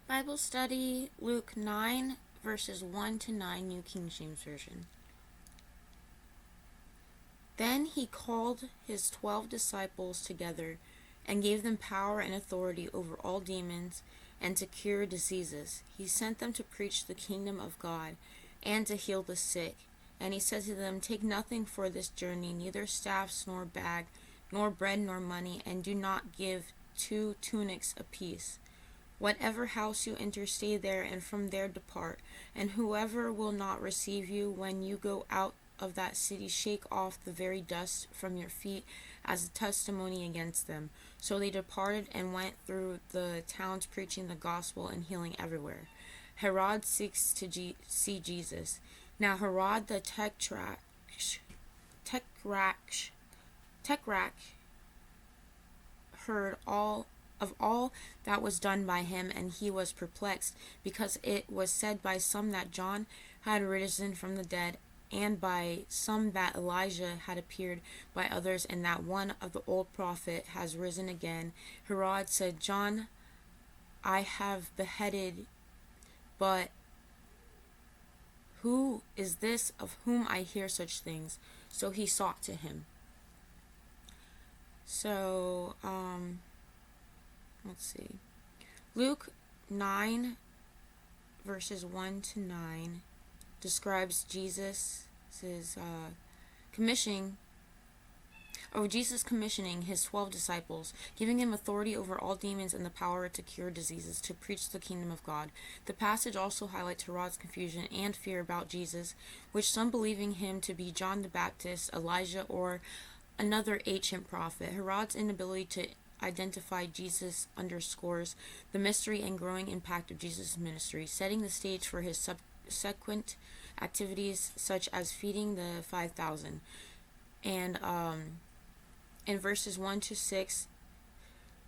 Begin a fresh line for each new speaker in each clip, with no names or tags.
Bible study, Luke 9, verses 1 to 9, New King James Version. Then he called his 12 disciples together and gave them power and authority over all demons and to cure diseases. He sent them to preach the kingdom of God and to heal the sick. And he said to them, "Take nothing for this journey, neither staffs nor bag, nor bread nor money, and do not give 2 tunics apiece. Whatever house you enter, stay there, and from there depart. And whoever will not receive you when you go out of that city, shake off the very dust from your feet as a testimony against them." So they departed and went through the towns preaching the gospel and healing everywhere. Herod seeks to see Jesus. Now Herod the Tetrarch heard all that was done by him, and he was perplexed, because it was said by some that John had risen from the dead, and by some that Elijah had appeared, by others, and that one of the old prophet has risen again. Herod said, "John I have beheaded, but who is this of whom I hear such things?" So he sought to him. So, let's see. Luke 9, verses 1 to 9, describes Jesus commissioning his 12 disciples, giving them authority over all demons and the power to cure diseases, to preach the kingdom of God. The passage also highlights Herod's confusion and fear about Jesus, which some believing him to be John the Baptist, Elijah, or another ancient prophet. Herod's inability to identify Jesus underscores the mystery and growing impact of Jesus' ministry, setting the stage for his subsequent activities, such as feeding the 5,000. And in verses 1 to 6,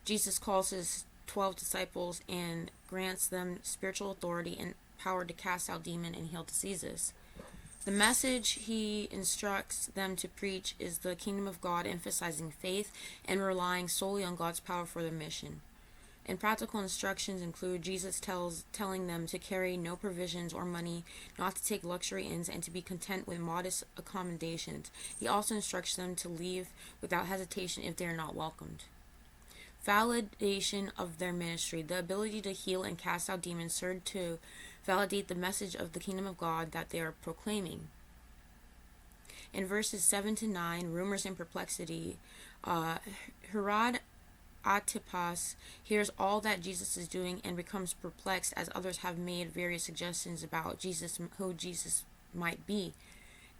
Jesus calls his 12 disciples and grants them spiritual authority and power to cast out demons and heal diseases. The message he instructs them to preach is the kingdom of God, emphasizing faith and relying solely on God's power for their mission. And practical instructions include Jesus telling them to carry no provisions or money, not to take luxury inns, and to be content with modest accommodations. He also instructs them to leave without hesitation if they are not welcomed. Validation of their ministry. The ability to heal and cast out demons served to validate the message of the kingdom of God that they are proclaiming. In verses 7 to 9, rumors and perplexity. Herod Antipas hears all that Jesus is doing and becomes perplexed, as others have made various suggestions about Jesus, who Jesus might be,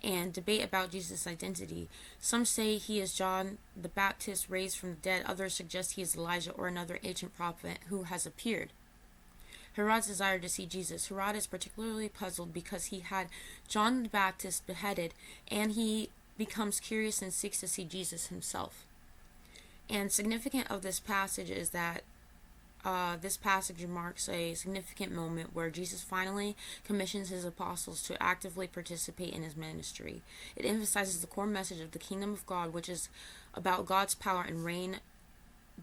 and debate about Jesus' identity. Some say he is John the Baptist raised from the dead. Others suggest he is Elijah or another ancient prophet who has appeared. Herod's desire to see Jesus. Herod is particularly puzzled because he had John the Baptist beheaded, and he becomes curious and seeks to see Jesus himself. And significant of this passage is that this passage marks a significant moment where Jesus finally commissions his apostles to actively participate in his ministry. It emphasizes the core message of the kingdom of God, which is about God's power and reign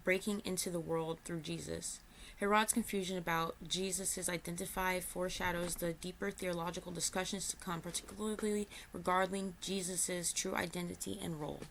breaking into the world through Jesus. Herod's confusion about Jesus' identity foreshadows the deeper theological discussions to come, particularly regarding Jesus' true identity and role.